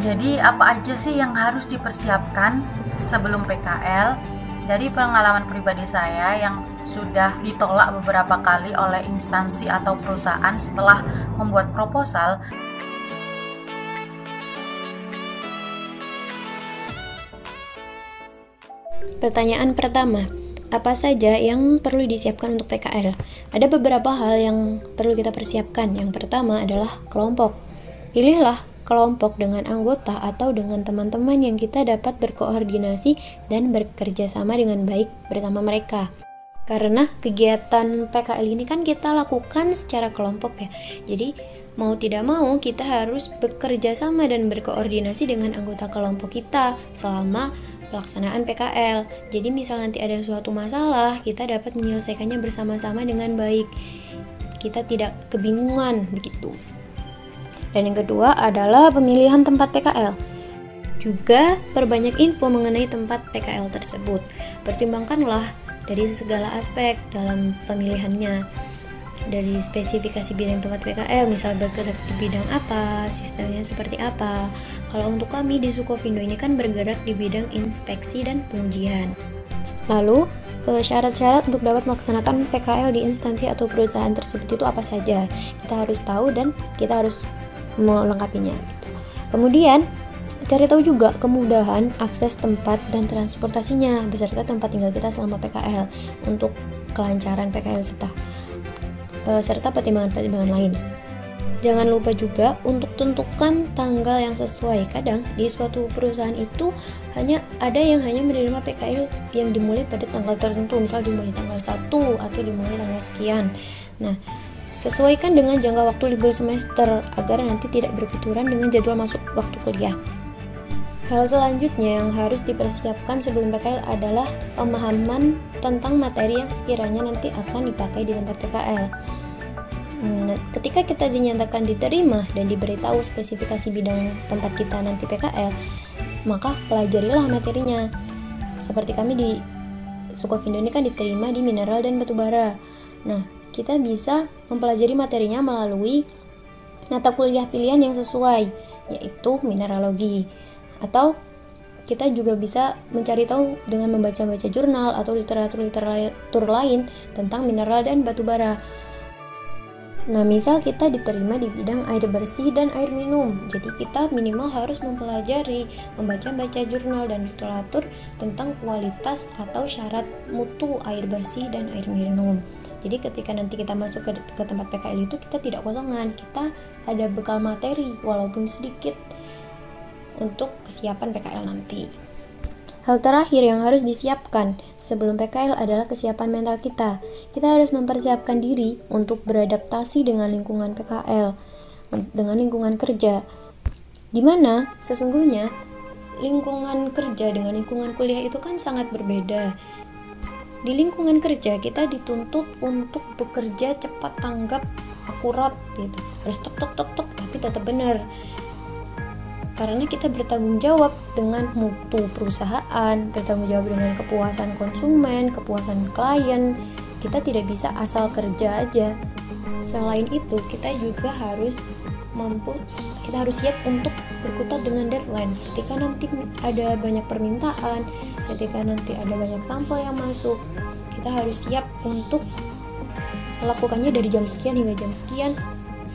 Jadi apa aja sih yang harus dipersiapkan sebelum PKL? Dari pengalaman pribadi saya yang sudah ditolak beberapa kali oleh instansi atau perusahaan setelah membuat proposal. Pertanyaan pertama, apa saja yang perlu disiapkan untuk PKL? Ada beberapa hal yang perlu kita persiapkan. Yang pertama adalah kelompok. Pilihlah kelompok dengan anggota atau dengan teman-teman yang kita dapat berkoordinasi dan bekerja sama dengan baik bersama mereka. Karena kegiatan PKL ini kan kita lakukan secara kelompok ya. Jadi mau tidak mau kita harus bekerja sama dan berkoordinasi dengan anggota kelompok kita selama pelaksanaan PKL. Jadi misal nanti ada suatu masalah, kita dapat menyelesaikannya bersama-sama dengan baik. Kita tidak kebingungan begitu. Dan yang kedua adalah pemilihan tempat PKL. Juga perbanyak info mengenai tempat PKL tersebut. Pertimbangkanlah dari segala aspek dalam pemilihannya. Dari spesifikasi bidang tempat PKL, misal bergerak di bidang apa, sistemnya seperti apa. Kalau untuk kami di Sukovindo ini kan bergerak di bidang inspeksi dan pengujian. Lalu, syarat-syarat untuk dapat melaksanakan PKL di instansi atau perusahaan tersebut itu apa saja? Kita harus tahu dan kita harus melengkapinya gitu. Kemudian cari tahu juga kemudahan akses tempat dan transportasinya beserta tempat tinggal kita selama PKL untuk kelancaran PKL kita, serta pertimbangan-pertimbangan lain. Jangan lupa juga untuk tentukan tanggal yang sesuai. Kadang di suatu perusahaan itu ada yang hanya menerima PKL yang dimulai pada tanggal tertentu, misal dimulai tanggal 1 atau dimulai tanggal sekian. Nah, sesuaikan dengan jangka waktu libur semester agar nanti tidak berbenturan dengan jadwal masuk waktu kuliah. Hal selanjutnya yang harus dipersiapkan sebelum PKL adalah pemahaman tentang materi yang sekiranya nanti akan dipakai di tempat PKL. Ketika kita dinyatakan diterima dan diberitahu spesifikasi bidang tempat kita nanti PKL, maka pelajarilah materinya. Seperti kami di Sukovindo ini kan diterima di mineral dan batubara. Nah, kita bisa mempelajari materinya melalui mata kuliah pilihan yang sesuai, yaitu mineralogi. Atau kita juga bisa mencari tahu dengan membaca-baca jurnal atau literatur lain tentang mineral dan batubara. Nah, misal kita diterima di bidang air bersih dan air minum, jadi kita minimal harus mempelajari, membaca-baca jurnal dan literatur tentang kualitas atau syarat mutu air bersih dan air minum. Jadi ketika nanti kita masuk ke tempat PKL itu kita tidak kosongan, kita ada bekal materi walaupun sedikit untuk kesiapan PKL nanti. Hal terakhir yang harus disiapkan sebelum PKL adalah kesiapan mental kita. Kita harus mempersiapkan diri untuk beradaptasi dengan lingkungan PKL, dengan lingkungan kerja. Di mana sesungguhnya lingkungan kerja dengan lingkungan kuliah itu kan sangat berbeda. Di lingkungan kerja kita dituntut untuk bekerja cepat, tanggap, akurat gitu. Harus tek tapi tetap benar. Karena kita bertanggung jawab dengan mutu perusahaan, bertanggung jawab dengan kepuasan konsumen, kepuasan klien. Kita tidak bisa asal kerja aja. Selain itu, kita juga harus siap untuk berkutat dengan deadline. Ketika nanti ada banyak permintaan, ketika nanti ada banyak sampel yang masuk, kita harus siap untuk melakukannya dari jam sekian hingga jam sekian.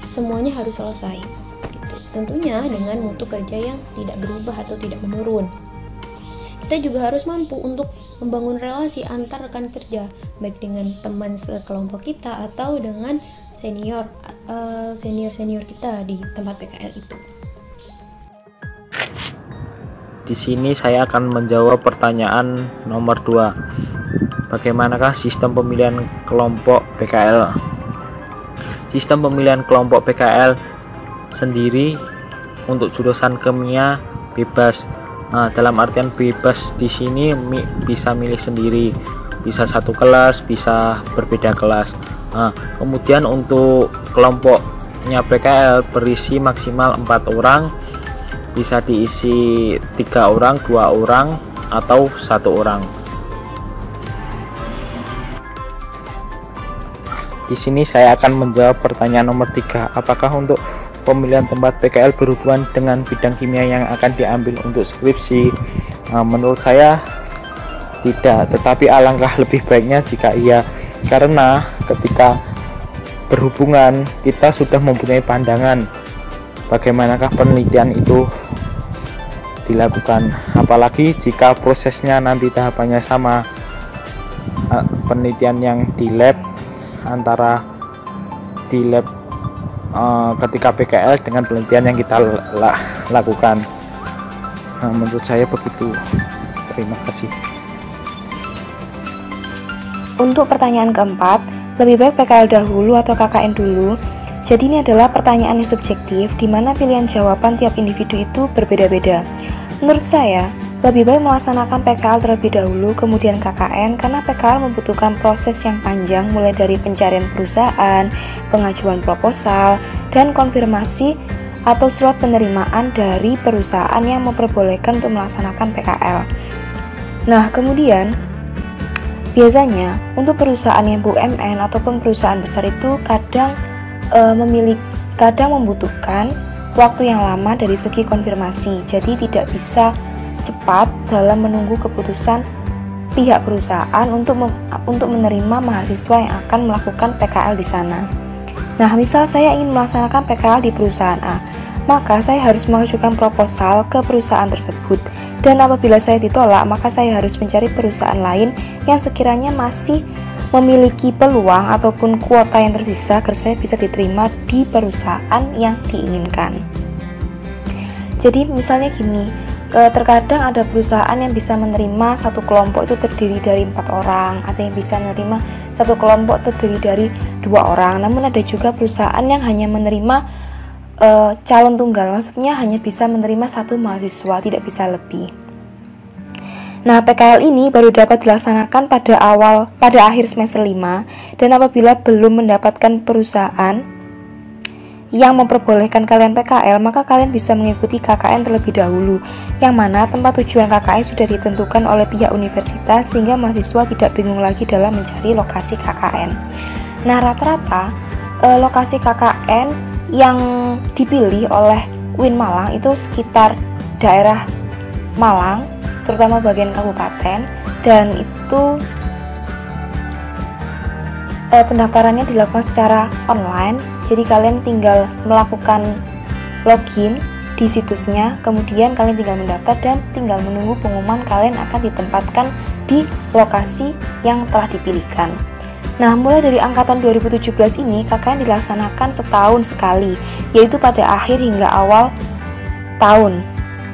Semuanya harus selesai. Tentunya dengan mutu kerja yang tidak berubah atau tidak menurun. Kita juga harus mampu untuk membangun relasi antar rekan kerja, baik dengan teman sekelompok kita atau dengan senior kita di tempat PKL itu. Di sini saya akan menjawab pertanyaan nomor 2. Bagaimanakah sistem pemilihan kelompok PKL? Sistem pemilihan kelompok PKL sendiri untuk jurusan kimia bebas. Nah, dalam artian bebas di sini bisa milih sendiri, bisa satu kelas, bisa berbeda kelas. Nah, kemudian untuk kelompoknya PKL berisi maksimal 4 orang, bisa diisi 3 orang, 2 orang, atau 1 orang. Di sini saya akan menjawab pertanyaan nomor 3. Apakah untuk pemilihan tempat PKL berhubungan dengan bidang kimia yang akan diambil untuk skripsi? Menurut saya tidak, tetapi alangkah lebih baiknya jika iya, karena ketika berhubungan kita sudah mempunyai pandangan bagaimanakah penelitian itu dilakukan, apalagi jika prosesnya nanti tahapannya sama. Penelitian yang di lab antara di lab ketika PKL dengan penelitian yang kita lakukan. Menurut saya begitu. Terima kasih. Untuk pertanyaan keempat, lebih baik PKL dahulu atau KKN dulu? Jadi ini adalah pertanyaan yang subjektif, di mana pilihan jawaban tiap individu itu berbeda-beda. Menurut saya, lebih baik melaksanakan PKL terlebih dahulu, kemudian KKN, karena PKL membutuhkan proses yang panjang, mulai dari pencarian perusahaan, pengajuan proposal, dan konfirmasi atau surat penerimaan dari perusahaan yang memperbolehkan untuk melaksanakan PKL. Nah, kemudian biasanya untuk perusahaan yang BUMN ataupun perusahaan besar itu kadang membutuhkan waktu yang lama dari segi konfirmasi, jadi tidak bisa cepat dalam menunggu keputusan pihak perusahaan untuk menerima mahasiswa yang akan melakukan PKL di sana. Nah, misal saya ingin melaksanakan PKL di perusahaan A, maka saya harus mengajukan proposal ke perusahaan tersebut, dan apabila saya ditolak, maka saya harus mencari perusahaan lain yang sekiranya masih memiliki peluang ataupun kuota yang tersisa agar saya bisa diterima di perusahaan yang diinginkan. Jadi misalnya gini, terkadang ada perusahaan yang bisa menerima satu kelompok itu terdiri dari 4 orang, atau yang bisa menerima satu kelompok terdiri dari 2 orang. Namun ada juga perusahaan yang hanya menerima calon tunggal, maksudnya hanya bisa menerima 1 mahasiswa, tidak bisa lebih. Nah, PKL ini baru dapat dilaksanakan pada akhir semester 5, dan apabila belum mendapatkan perusahaan yang memperbolehkan kalian PKL, maka kalian bisa mengikuti KKN terlebih dahulu, yang mana tempat tujuan KKN sudah ditentukan oleh pihak universitas sehingga mahasiswa tidak bingung lagi dalam mencari lokasi KKN. Nah, rata-rata lokasi KKN yang dipilih oleh UIN Malang itu sekitar daerah Malang, terutama bagian kabupaten, dan itu pendaftarannya dilakukan secara online. Jadi kalian tinggal melakukan login di situsnya, kemudian kalian tinggal mendaftar dan tinggal menunggu pengumuman kalian akan ditempatkan di lokasi yang telah dipilihkan. Nah, mulai dari angkatan 2017 ini KKN dilaksanakan setahun sekali, yaitu pada akhir hingga awal tahun.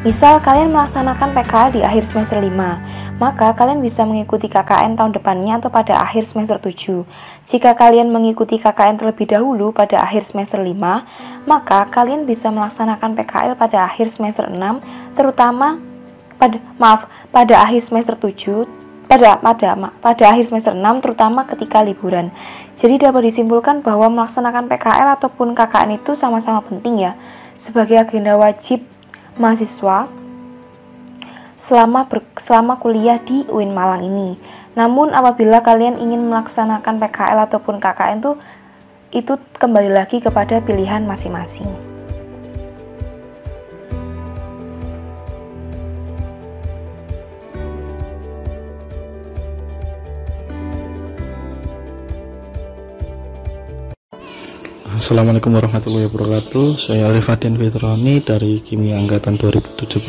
Misal kalian melaksanakan PKL di akhir semester 5, maka kalian bisa mengikuti KKN tahun depannya atau pada akhir semester 7. Jika kalian mengikuti KKN terlebih dahulu pada akhir semester 5, maka kalian bisa melaksanakan PKL pada akhir semester 6, terutama pada akhir semester 7, pada akhir semester 6, terutama ketika liburan. Jadi dapat disimpulkan bahwa melaksanakan PKL ataupun KKN itu sama-sama penting ya, sebagai agenda wajib mahasiswa selama kuliah di UIN Malang ini. Namun apabila kalian ingin melaksanakan PKL ataupun KKN itu kembali lagi kepada pilihan masing-masing. Assalamualaikum warahmatullahi wabarakatuh. Saya Rifadin Fitroni dari Kimia Angkatan 2017.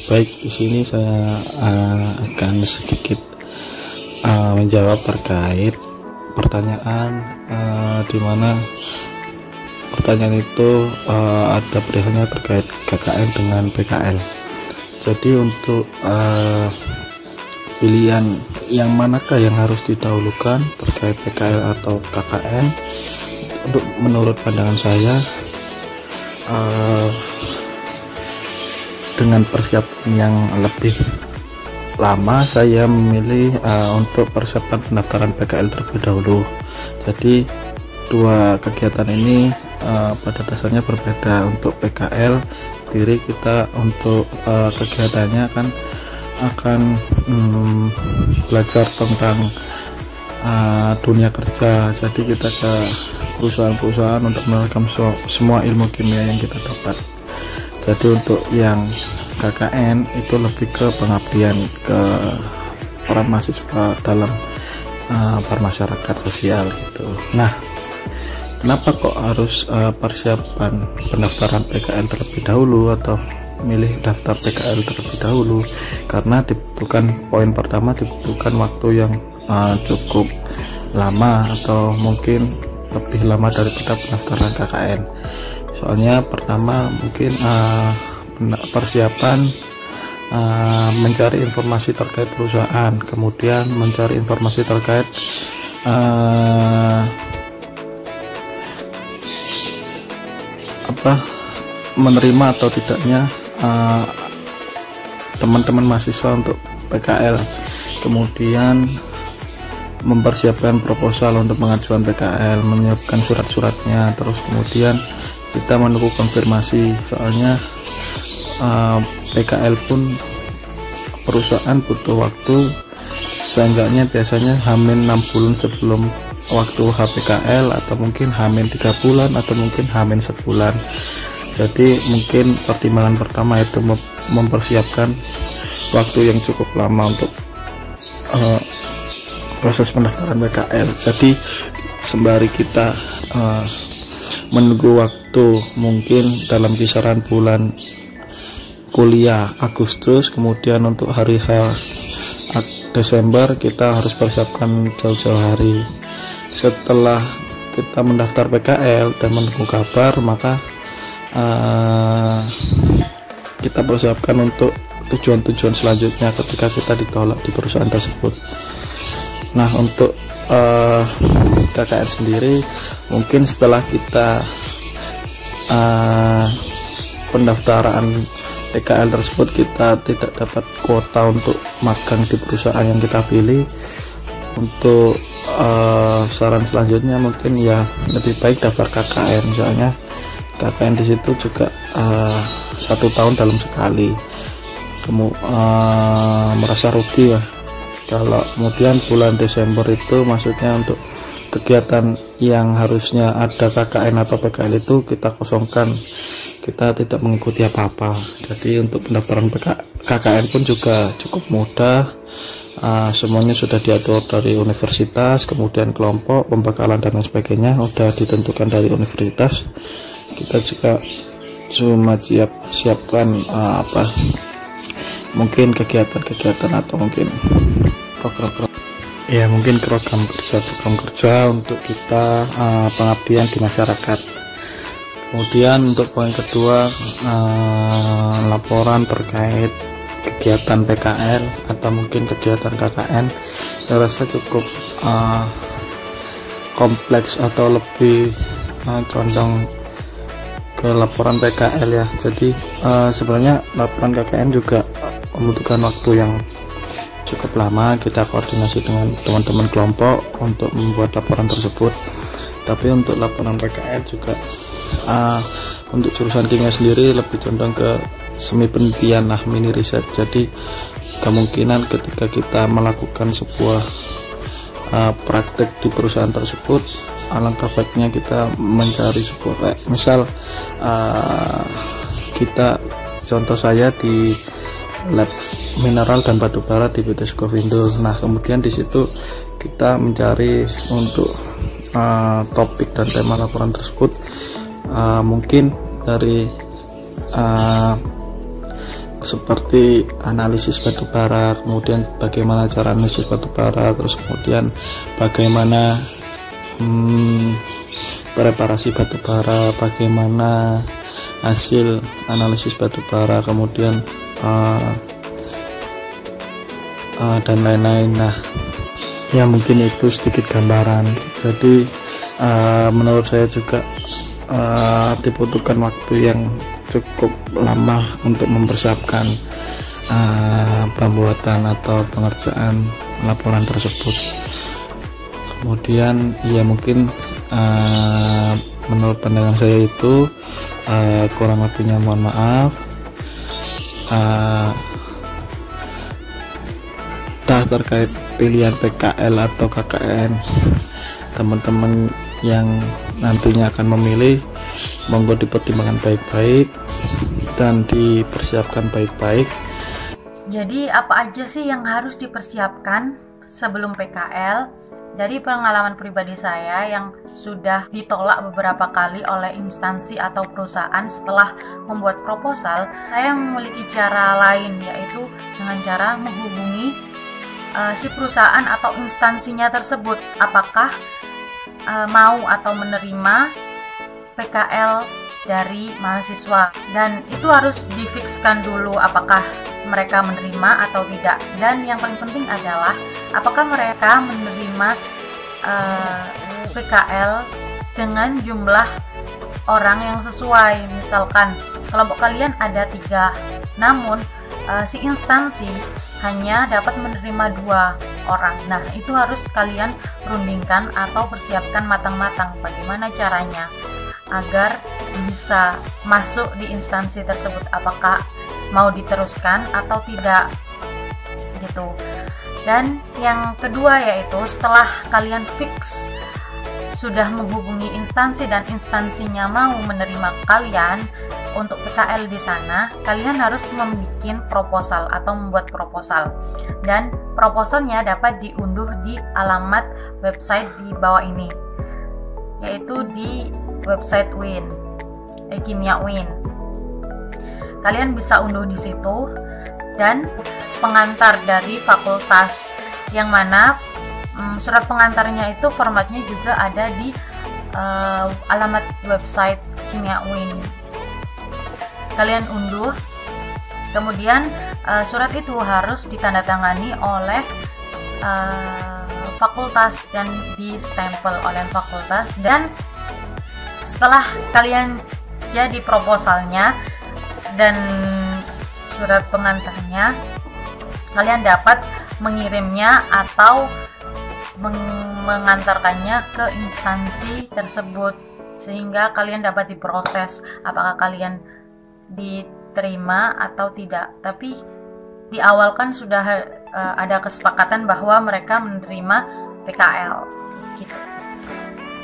Baik, di sini saya akan sedikit menjawab terkait pertanyaan di mana pertanyaan itu ada pilihannya terkait KKN dengan PKL. Jadi untuk pilihan yang manakah yang harus didahulukan terkait PKL atau KKN? Untuk menurut pandangan saya, dengan persiapan yang lebih lama, saya memilih untuk persiapan pendaftaran PKL terlebih dahulu. Jadi dua kegiatan ini pada dasarnya berbeda. Untuk PKL sendiri kita untuk kegiatannya akan belajar tentang dunia kerja. Jadi kita ke perusahaan-perusahaan untuk merekam semua ilmu kimia yang kita dapat. Jadi untuk yang KKN itu lebih ke pengabdian ke para mahasiswa dalam bermasyarakat sosial gitu. Nah, kenapa kok harus persiapan pendaftaran PKL terlebih dahulu atau milih daftar PKL terlebih dahulu? Karena dibutuhkan, poin pertama, dibutuhkan waktu yang cukup lama atau mungkin lebih lama daripada pendaftaran KKN. Soalnya pertama mungkin persiapan mencari informasi terkait perusahaan, kemudian mencari informasi terkait menerima atau tidaknya teman-teman mahasiswa untuk PKL, kemudian mempersiapkan proposal untuk pengajuan PKL, menyiapkan surat-suratnya, terus kemudian kita menunggu konfirmasi. Soalnya PKL pun perusahaan butuh waktu, seenggaknya biasanya H-6 bulan sebelum waktu HPKL, atau mungkin H-3 bulan, atau mungkin H-1 bulan. Jadi mungkin pertimbangan pertama itu mempersiapkan waktu yang cukup lama untuk proses pendaftaran PKL. Jadi sembari kita menunggu waktu, mungkin dalam kisaran bulan kuliah Agustus, kemudian untuk hari H Desember kita harus persiapkan jauh-jauh hari. Setelah kita mendaftar PKL dan menunggu kabar, maka kita persiapkan untuk tujuan-tujuan selanjutnya ketika kita ditolak di perusahaan tersebut. Nah, untuk KKN sendiri, mungkin setelah kita pendaftaran PKL tersebut kita tidak dapat kuota untuk magang di perusahaan yang kita pilih, untuk saran selanjutnya mungkin ya lebih baik daftar KKN. Soalnya KKN di situ juga 1 tahun dalam sekali. Merasa rugi ya kalau kemudian bulan Desember itu, maksudnya untuk kegiatan yang harusnya ada KKN atau PKL itu kita kosongkan, kita tidak mengikuti apa-apa. Jadi untuk pendaftaran KKN pun juga cukup mudah, semuanya sudah diatur dari universitas, kemudian kelompok, pembekalan dan lain sebagainya sudah ditentukan dari universitas. Kita juga cuma siapkan mungkin kegiatan-kegiatan atau mungkin program kerja untuk kita pengabdian di masyarakat. Kemudian untuk poin kedua, laporan terkait kegiatan PKL atau mungkin kegiatan KKN, saya rasa cukup kompleks atau lebih condong ke laporan PKL ya. Jadi sebenarnya laporan KKN juga membutuhkan waktu yang cukup lama. Kita koordinasi dengan teman-teman kelompok untuk membuat laporan tersebut. Tapi untuk laporan PKL juga untuk jurusan kimia sendiri lebih condong ke semi penelitian lah, mini riset. Jadi kemungkinan ketika kita melakukan sebuah praktek di perusahaan tersebut, alangkah baiknya kita mencari sebuah misal kita, contoh saya di lab mineral dan batu bara di PT Skovindo. Nah, kemudian di situ kita mencari untuk topik dan tema laporan tersebut, mungkin dari seperti analisis batu bara, kemudian bagaimana cara analisis batu bara, terus kemudian bagaimana preparasi batu bara, bagaimana hasil analisis batu bara, kemudian dan lain-lain. Nah, ya mungkin itu sedikit gambaran. Jadi menurut saya juga dibutuhkan waktu yang cukup lama untuk mempersiapkan pembuatan atau pengerjaan laporan tersebut. Kemudian ya mungkin menurut pandangan saya itu kurang lebihnya mohon maaf. kita terkait pilihan PKL atau KKN. Teman-teman yang nantinya akan memilih, monggo dipertimbangkan baik-baik dan dipersiapkan baik-baik. Jadi apa aja sih yang harus dipersiapkan sebelum PKL? Dari pengalaman pribadi saya yang sudah ditolak beberapa kali oleh instansi atau perusahaan setelah membuat proposal, saya memiliki cara lain, yaitu dengan cara menghubungi si perusahaan atau instansinya tersebut, apakah mau atau menerima PKL dari mahasiswa, dan itu harus difikskan dulu apakah mereka menerima atau tidak. Dan yang paling penting adalah apakah mereka menerima PKL dengan jumlah orang yang sesuai. Misalkan kelompok kalian ada 3, namun si instansi hanya dapat menerima 2 orang. Nah, itu harus kalian rundingkan atau persiapkan matang-matang bagaimana caranya agar bisa masuk di instansi tersebut, apakah mau diteruskan atau tidak gitu. Dan yang kedua yaitu setelah kalian fix sudah menghubungi instansi dan instansinya mau menerima kalian untuk PKL di sana, kalian harus membuat proposal atau membuat proposal, dan proposalnya dapat diunduh di alamat website di bawah ini, yaitu di website UIN, Kimia UIN. Kalian bisa unduh di situ, dan pengantar dari fakultas yang mana surat pengantarnya itu formatnya juga ada di alamat website Kimia UIN. Kalian unduh, kemudian surat itu harus ditandatangani oleh fakultas dan distempel oleh fakultas. Dan setelah kalian jadi proposalnya dan surat pengantarnya, kalian dapat mengirimnya atau mengantarkannya ke instansi tersebut, sehingga kalian dapat diproses apakah kalian diterima atau tidak. Tapi di awal kan sudah ada kesepakatan bahwa mereka menerima PKL gitu.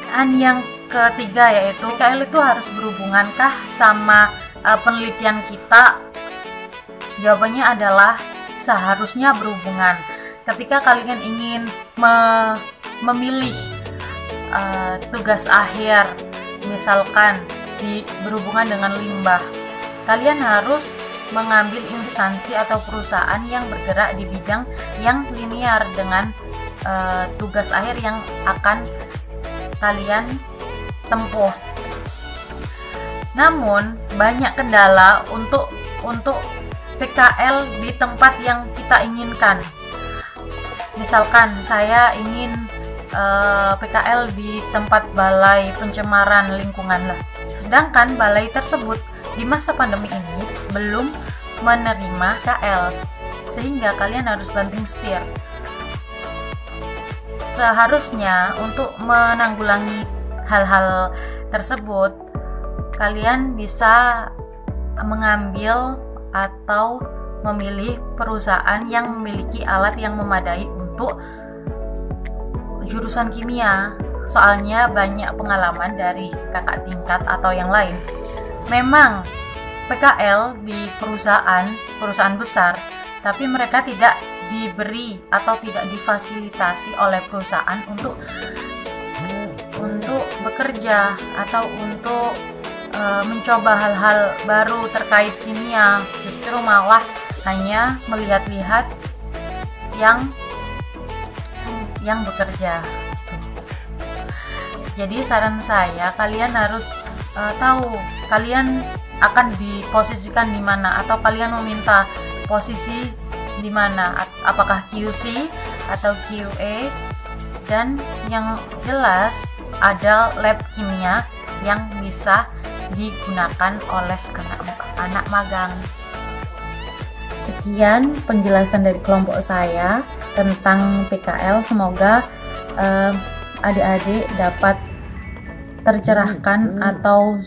Dan yang ketiga yaitu PKL itu harus berhubungankah sama penelitian kita? Jawabannya adalah seharusnya berhubungan. Ketika kalian ingin memilih tugas akhir, misalkan berhubungan dengan limbah, kalian harus mengambil instansi atau perusahaan yang bergerak di bidang yang linear dengan tugas akhir yang akan kalian tempuh. Namun banyak kendala untuk PKL di tempat yang kita inginkan. Misalkan saya ingin PKL di tempat balai pencemaran lingkungan lah, sedangkan balai tersebut di masa pandemi ini belum menerima KL, sehingga kalian harus banting setir. Seharusnya untuk menanggulangi hal-hal tersebut, kalian bisa mengambil atau memilih perusahaan yang memiliki alat yang memadai untuk jurusan kimia. Soalnya banyak pengalaman dari kakak tingkat atau yang lain, memang PKL di perusahaan besar, tapi mereka tidak diberi atau tidak difasilitasi oleh perusahaan untuk bekerja atau untuk mencoba hal-hal baru terkait kimia. Justru malah hanya melihat-lihat yang bekerja. Jadi saran saya, kalian harus tahu kalian akan diposisikan di mana, atau kalian meminta posisi di mana, apakah QC atau QA. Dan yang jelas ada lab kimia yang bisa digunakan oleh anak magang. Sekian penjelasan dari kelompok saya tentang PKL. Semoga adik-adik dapat tercerahkan atau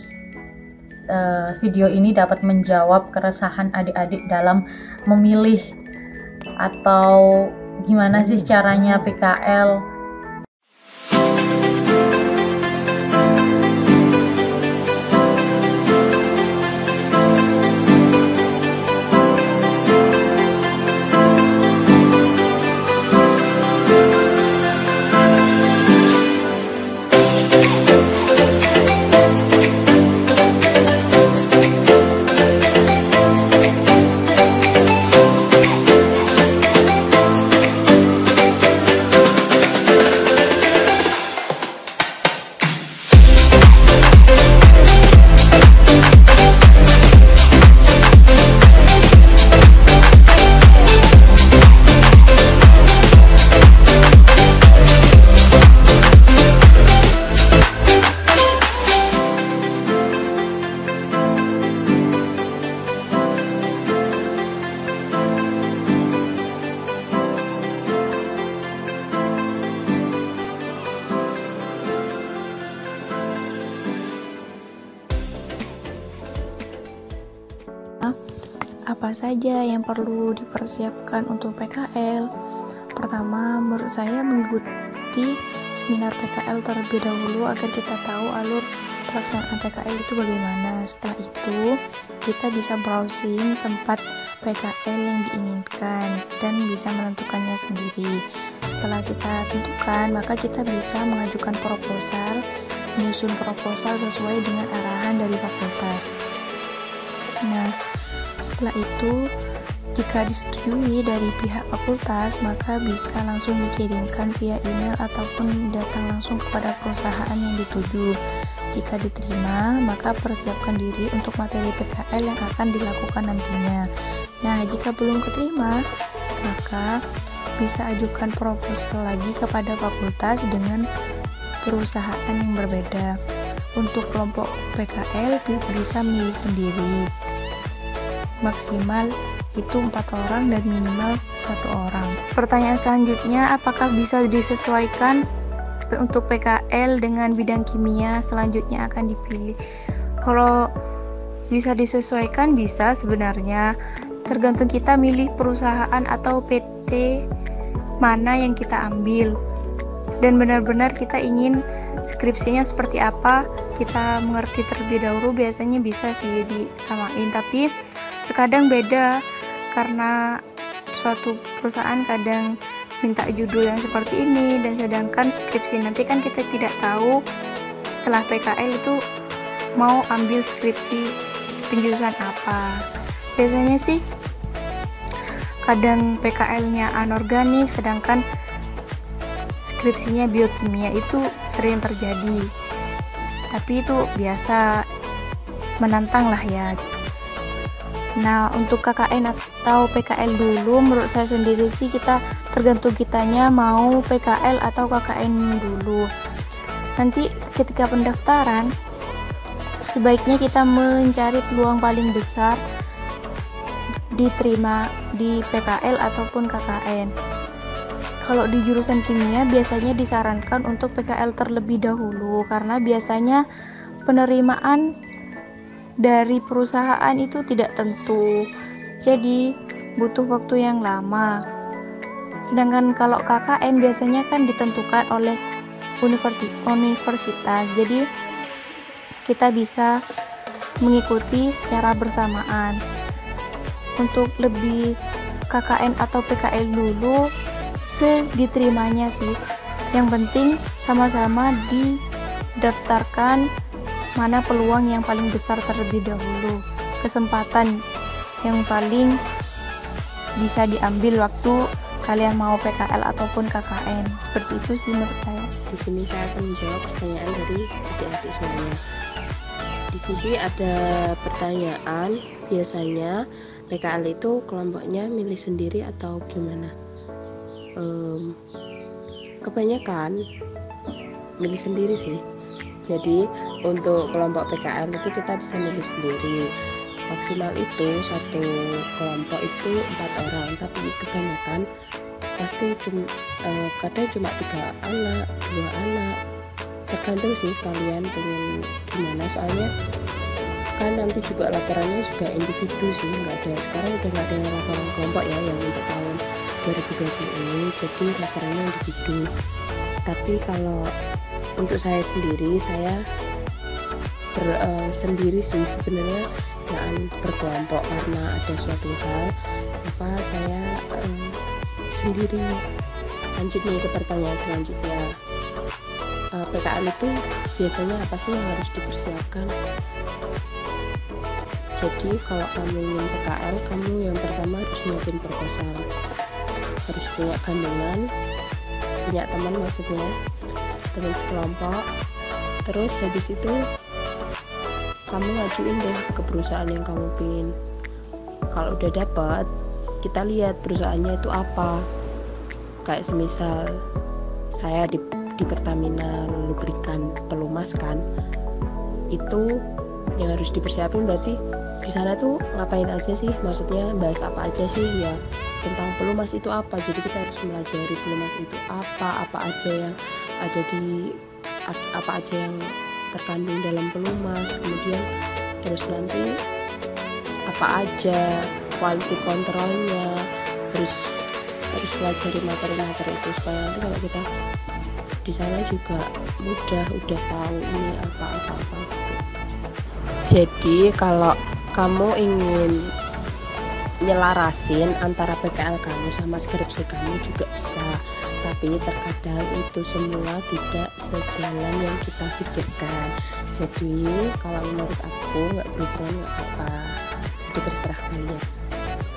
video ini dapat menjawab keresahan adik-adik dalam memilih atau gimana sih caranya PKL. Apa saja yang perlu dipersiapkan untuk PKL? Pertama, menurut saya mengikuti seminar PKL terlebih dahulu agar kita tahu alur pelaksanaan PKL itu bagaimana. Setelah itu, kita bisa browsing tempat PKL yang diinginkan dan bisa menentukannya sendiri. Setelah kita tentukan, maka kita bisa mengajukan proposal, menyusun proposal sesuai dengan arahan dari fakultas. Nah, setelah itu, jika disetujui dari pihak fakultas, maka bisa langsung dikirimkan via email ataupun datang langsung kepada perusahaan yang dituju. Jika diterima, maka persiapkan diri untuk materi PKL yang akan dilakukan nantinya. Nah, jika belum keterima, maka bisa ajukan proposal lagi kepada fakultas dengan perusahaan yang berbeda. Untuk kelompok PKL bisa milih sendiri. Maksimal itu 4 orang dan minimal 1 orang. Pertanyaan selanjutnya, apakah bisa disesuaikan untuk PKL dengan bidang kimia selanjutnya akan dipilih? Kalau bisa disesuaikan, bisa sebenarnya, tergantung kita milih perusahaan atau PT mana yang kita ambil dan benar-benar kita ingin skripsinya seperti apa, kita mengerti terlebih dahulu. Biasanya bisa sih disamain, tapi terkadang beda karena suatu perusahaan kadang minta judul yang seperti ini, dan sedangkan skripsi nanti kan kita tidak tahu setelah PKL itu mau ambil skripsi penjurusan apa. Biasanya sih kadang PKL-nya anorganik sedangkan skripsinya biokimia, itu sering terjadi, tapi itu biasa, menantang lah ya. Nah, untuk KKN atau PKL dulu, menurut saya sendiri sih kita tergantung kitanya mau PKL atau KKN dulu. Nanti ketika pendaftaran, sebaiknya kita mencari peluang paling besar diterima di PKL ataupun KKN. Kalau di jurusan kimia biasanya disarankan untuk PKL terlebih dahulu karena biasanya penerimaan dari perusahaan itu tidak tentu, jadi butuh waktu yang lama. Sedangkan kalau KKN biasanya kan ditentukan oleh universitas, jadi kita bisa mengikuti secara bersamaan. Untuk lebih KKN atau PKL dulu sediterimanya sih, yang penting sama-sama didaftarkan mana peluang yang paling besar terlebih dahulu, kesempatan yang paling bisa diambil waktu kalian mau PKL ataupun KKN. Seperti itu sih menurut saya. Di sini saya akan menjawab pertanyaan dari adik-adik semuanya. Di sini ada pertanyaan, biasanya PKL itu kelompoknya milih sendiri atau gimana? Kebanyakan milih sendiri sih. Jadi untuk kelompok PKL itu kita bisa milih sendiri. Maksimal itu satu kelompok itu 4 orang, tapi kebanyakan pasti kadang cuma 3 anak, 2 anak. Tergantung sih kalian pengen gimana, soalnya kan nanti juga laporannya juga individu sih, sekarang udah nggak ada laporan kelompok ya yang untuk tahun 2020, jadi laporannya individu. Tapi kalau untuk saya sendiri, saya sendiri sih sebenarnya, jangan berkelompok karena ada suatu hal, maka saya sendiri. Lanjut nih ke pertanyaan selanjutnya. PKL itu biasanya apa sih yang harus dipersiapkan? Jadi kalau kamu ingin PKL, kamu yang pertama harus nyiapin proposal, harus punya gandengan, punya teman maksudnya, teman sekelompok. Terus habis itu kamu ngajuin deh ke perusahaan yang kamu pingin. Kalau udah dapat, kita lihat perusahaannya itu apa. Kayak semisal saya di Pertamina Lubrikan Pelumas kan, itu yang harus dipersiapin berarti di sana tuh ngapain aja sih, maksudnya bahas apa aja sih ya tentang pelumas itu apa. Jadi kita harus melajari pelumas itu apa aja yang ada di apa aja yang terkandung dalam pelumas, kemudian terus nanti apa aja quality controlnya, harus pelajari materi-materi itu supaya nanti kalau kita di sana juga udah tahu ini apa gitu. Jadi kalau kamu ingin nyelarasin antara PKL kamu sama skripsi kamu juga bisa, tapi terkadang itu semua tidak sejalan yang kita pikirkan. Jadi kalau menurut aku nggak berubah nggak apa, jadi terserah kalian.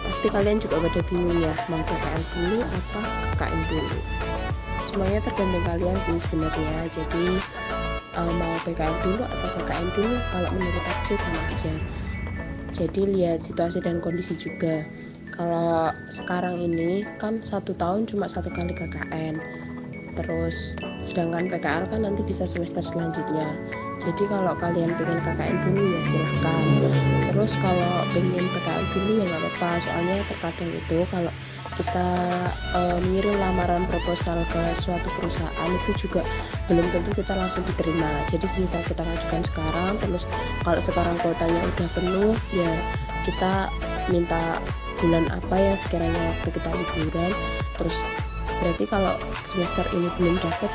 Pasti kalian juga pada bingung ya, mau PKL dulu apa KKN dulu. Semuanya tergantung kalian sih sebenarnya. Jadi mau PKL dulu atau KKN dulu, kalau menurut aku sih sama aja. Jadi lihat situasi dan kondisi juga. Kalau sekarang ini kan 1 tahun cuma 1 kali KKN, terus sedangkan PKL kan nanti bisa semester selanjutnya. Jadi kalau kalian pengen KKN dulu ya silahkan, terus kalau pengen PKL dulu ya nggak apa-apa. Soalnya terkadang itu kalau kita mengirim lamaran proposal ke suatu perusahaan itu juga belum tentu kita langsung diterima. Jadi semisal kita ngajukan sekarang, terus kalau sekarang kuotanya udah penuh ya kita minta bulan apa yang sekiranya waktu kita liburan, terus berarti kalau semester ini belum dapat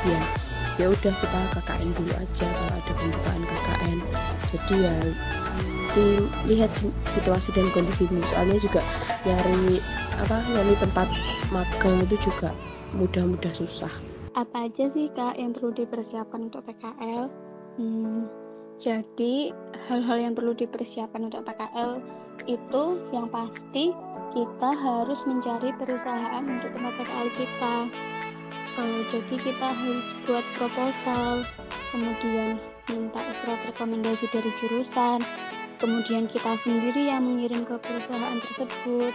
ya udah kita KKN dulu aja kalau ada pembukaan KKN. Jadi ya dilihat situasi dan kondisimu, soalnya juga nyari tempat magang itu juga mudah susah. Apa aja sih Kak yang perlu dipersiapkan untuk PKL? Jadi hal-hal yang perlu dipersiapkan untuk PKL itu yang pasti kita harus mencari perusahaan untuk tempat PKL kita. Jadi kita harus buat proposal, kemudian minta surat rekomendasi dari jurusan, kemudian kita sendiri yang mengirim ke perusahaan tersebut.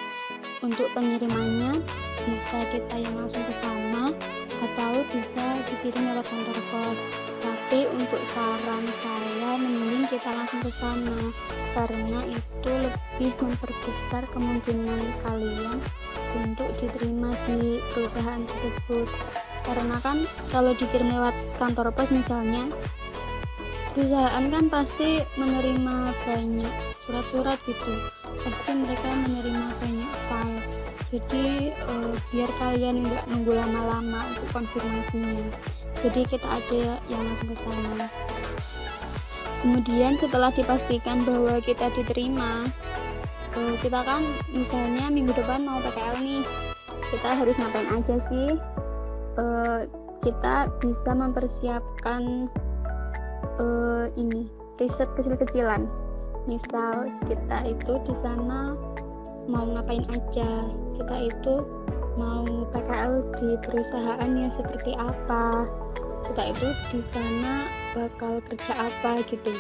Untuk pengirimannya bisa kita yang langsung ke sana atau bisa dikirim lewat kantor pos. Tapi untuk saran saya mending kita langsung ke sana karena itu lebih memperbesar kemungkinan kalian untuk diterima di perusahaan tersebut. Karena kan kalau dikirim lewat kantor pos misalnya, perusahaan kan pasti menerima banyak surat-surat gitu, pasti mereka menerima banyak file. Jadi biar kalian nggak nunggu lama-lama untuk konfirmasinya, jadi kita aja yang langsung ke sana. Kemudian setelah dipastikan bahwa kita diterima, kita kan misalnya minggu depan mau PKL nih, kita harus ngapain aja sih? Kita bisa mempersiapkan riset kecil-kecilan. Misal kita itu di sana mau ngapain aja, kita itu mau PKL di perusahaan yang seperti apa, kita itu di sana bakal kerja apa gitu.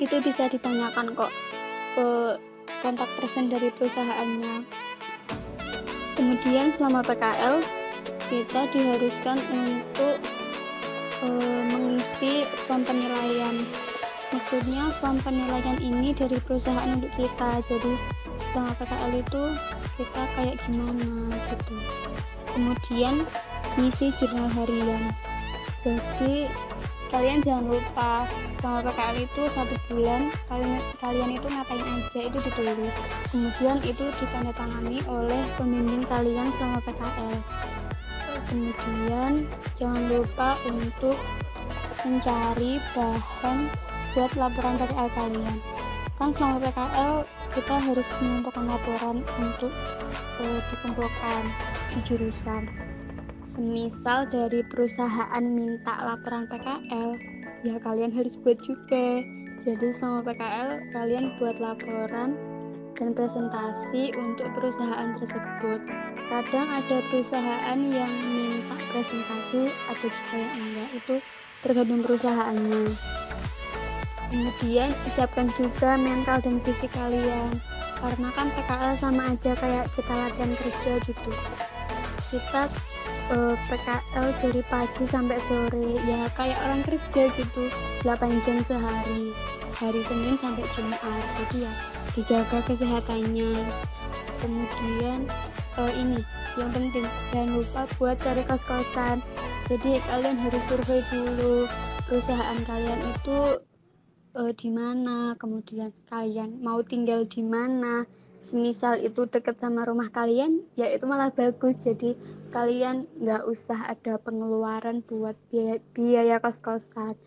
Itu bisa ditanyakan kok ke kontak person dari perusahaannya. Kemudian selama PKL kita diharuskan untuk mengisi form penilaian. Maksudnya form penilaian ini dari perusahaan untuk kita. Jadi selama PKL itu kita kayak gimana gitu. Kemudian ngisi jurnal harian. Jadi kalian jangan lupa selama PKL itu 1 bulan kalian itu ngapain aja itu ditulis, kemudian itu ditandatangani oleh pembimbing kalian selama PKL. Kemudian jangan lupa untuk mencari bahan buat laporan PKL kalian. Kan selama PKL kita harus mengumpulkan laporan untuk dikumpulkan di jurusan. Semisal dari perusahaan minta laporan PKL, ya kalian harus buat juga. Jadi selama PKL kalian buat laporan dan presentasi untuk perusahaan tersebut. Kadang ada perusahaan yang minta presentasi, ada juga yang enggak, itu tergantung perusahaannya. Kemudian siapkan juga mental dan fisik kalian, karena kan PKL sama aja kayak kita latihan kerja gitu. Kita PKL dari pagi sampai sore, ya kayak orang kerja gitu, 8 jam sehari, hari Senin sampai Jumat. Jadi ya dijaga kesehatannya. Kemudian ini yang penting, jangan lupa buat cari kos-kosan. Jadi kalian harus survei dulu perusahaan kalian itu di mana, kemudian kalian mau tinggal di mana. Semisal itu dekat sama rumah kalian, ya itu malah bagus. Jadi kalian nggak usah ada pengeluaran buat biaya kos-kosan.